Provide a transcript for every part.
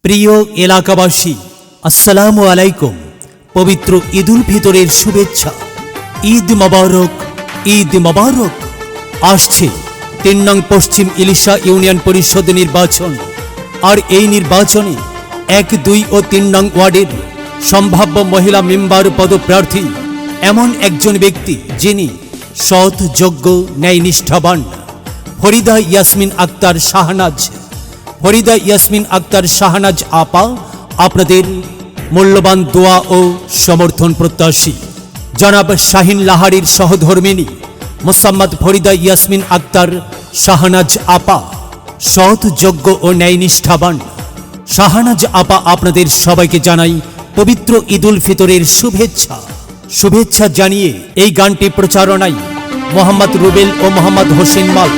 প্রিয় এলাকাবাসী, আসসালামু আলাইকুম। পবিত্র ঈদুল ফিতরের শুভেচ্ছা। ঈদ মোবারক, ঈদ মোবারক। আসছে ৩ নং পশ্চিম ইলিশা ইউনিয়ন পরিষদ নির্বাচন। আর এই নির্বাচনে ১, ২ ও ৩ নং ওয়ার্ডের সম্ভাব্য মহিলা মেম্বার পদপ্রার্থী এমন একজন ব্যক্তি যিনি সৎ, যোগ্য, ন্যায়নিষ্ঠাবান। ফরিদা ইয়াসমিন আক্তার শাহনাজ। ফরিদা ইয়াসমিন আক্তার শাহনাজ আপা আপনাদের মূল্যবান দোয়া ও সমর্থন প্রত্যাশী। জনাব শাহিন লাহারির সহধর্মিণী মোসাম্মদ ফরিদা ইয়াসমিন আক্তার শাহনাজ আপা সৎ, যোগ্য ও ন্যায়নিষ্ঠাবান। শাহনাজ আপা আপনাদের সবাইকে জানাই পবিত্র ঈদুল ফিতরের শুভেচ্ছা। শুভেচ্ছা জানিয়ে এই গানটি প্রচারণায় মোহাম্মদ রুবেল ও মোহাম্মদ হোসেন মাল।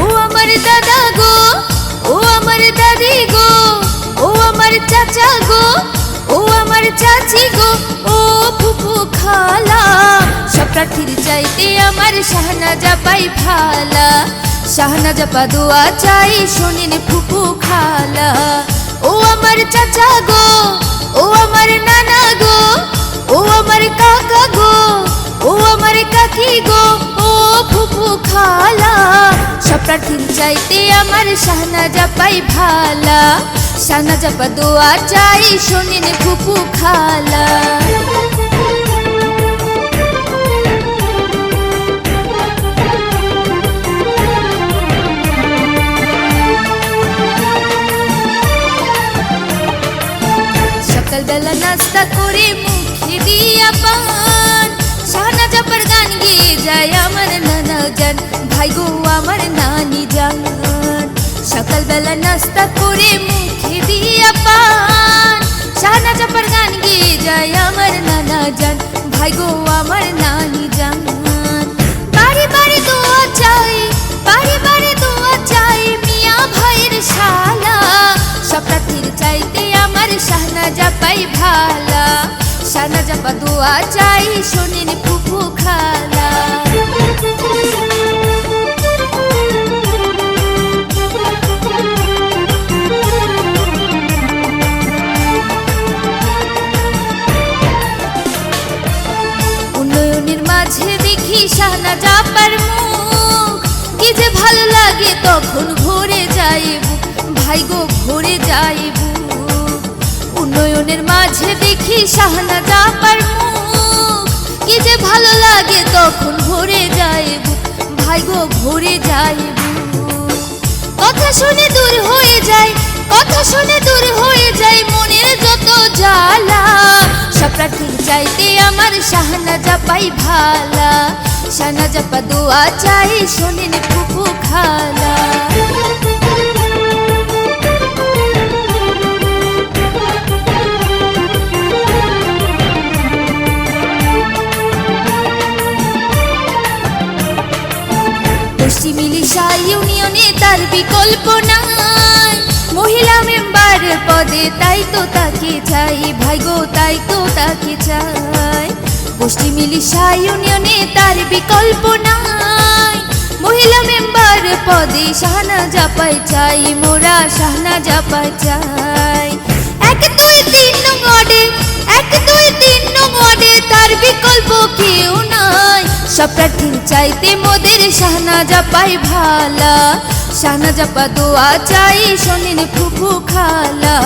ও আমার দাদা গো, ও আমার দাদি গো, ও আমার চাচা গো, ও আমার চাচি গো, ও ফুফু খালা, সব প্রার্থীর চাইতে আমার শাহনাজ আপাই ভালা। শাহনাজ আপা দোয়া চাই শোনেন ফুফু খালা। ও আমার চাচা গো, ও আমার নানা গো, ও আমার কাকা গো, ও আমার কাকি গো, ও ফুফু খালা, সব প্রার্থীর চাইতে আমার শাহনাজ আপাই ভালা। শাহনাজ আপা দোয়া চাই শোনেন ফুফু খালা। সকালবেলা নাস্তা করে মুখে দিয়া পান, শাহনাজ আপার গান গেয়ে যায় আমার নানা জান, ভাই গো আমার নানি জান। সকালবেলা নাস্তা করে মুখে দিয়া পান, শাহনাজ আপার গান গেয়ে যায় আমার নানা জান, ভাই গো আমার নানি জান। বাড়ি বাড়ি দোয়া চাই, বাড়ি বাড়ি দোয়া চাই মিয়া ভাইয়ের শালা, সব প্রার্থীর চাইতে আমার শাহনাজ আপাই ভালা। শাহনাজ আপা দোয়া চাই শোনেন ফুফু খালা। উন্নয়নের মাঝে দেখি শাহনাজ আপার মুখ, কি যে ভালো লাগে তখন ভরে যায় বুক, ভাই গো ভরে যায় বুক। উন্নয়নের মাঝে দেখি শাহনাজ আপার মুখ, কি যে ভালো লাগে তখন ভরে যায় বুক, ভাই গো ভরে যায় বুক। কথা শুনে দূর হয়ে যায়, কথা শুনে দূর হয়ে যায় মনের যত জ্বালা, সব প্রার্থীর চাইতে আমার শাহনাজ আপাই ভালা। শাহনাজ আপা দোয়া চাই শোনেন ফুফু খালা। পশ্চিম ইলিশা ইউনিয়নে তার বিকল্প নাই, মহিলা মেম্বার পদে তাই তো তাকে চাই, ভাই গো তাই তো তাকে চাই। পশ্চিম ইলিশা ইউনিয়নে তার বিকল্প নাই, মহিলা মেম্বার পদে শাহনাজ আপাই চাই, মোরা শাহনাজ আপাই চাই। ১, ২, ৩ নং ওয়ার্ডে, ১, ২, ৩ নং ওয়ার্ডে তার বিকল্প কেউ নাই, সব প্রার্থীর চাইতে মোদের শাহনাজ আপাই ভালা। শাহনাজ আপা দোয়া চাই শোনেন ফুফু খালা।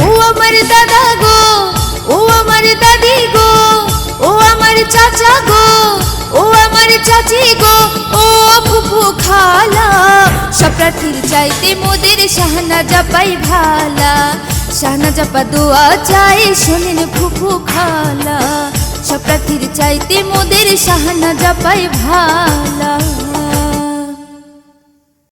ও আমার দাদা গো, ও আমার দাদি গো, ও আমার চাচা গো, ও আমার চাচি গো, ও ফুফু খালা, সব প্রার্থীর চাইতে মোদের শাহনাজ আপাই ভালা। শাহনাজ আপা দোয়া চাই শোনেন ফুফু খালা, সব প্রার্থীর চাইতে মোদের শাহনাজ আপাই ভালা।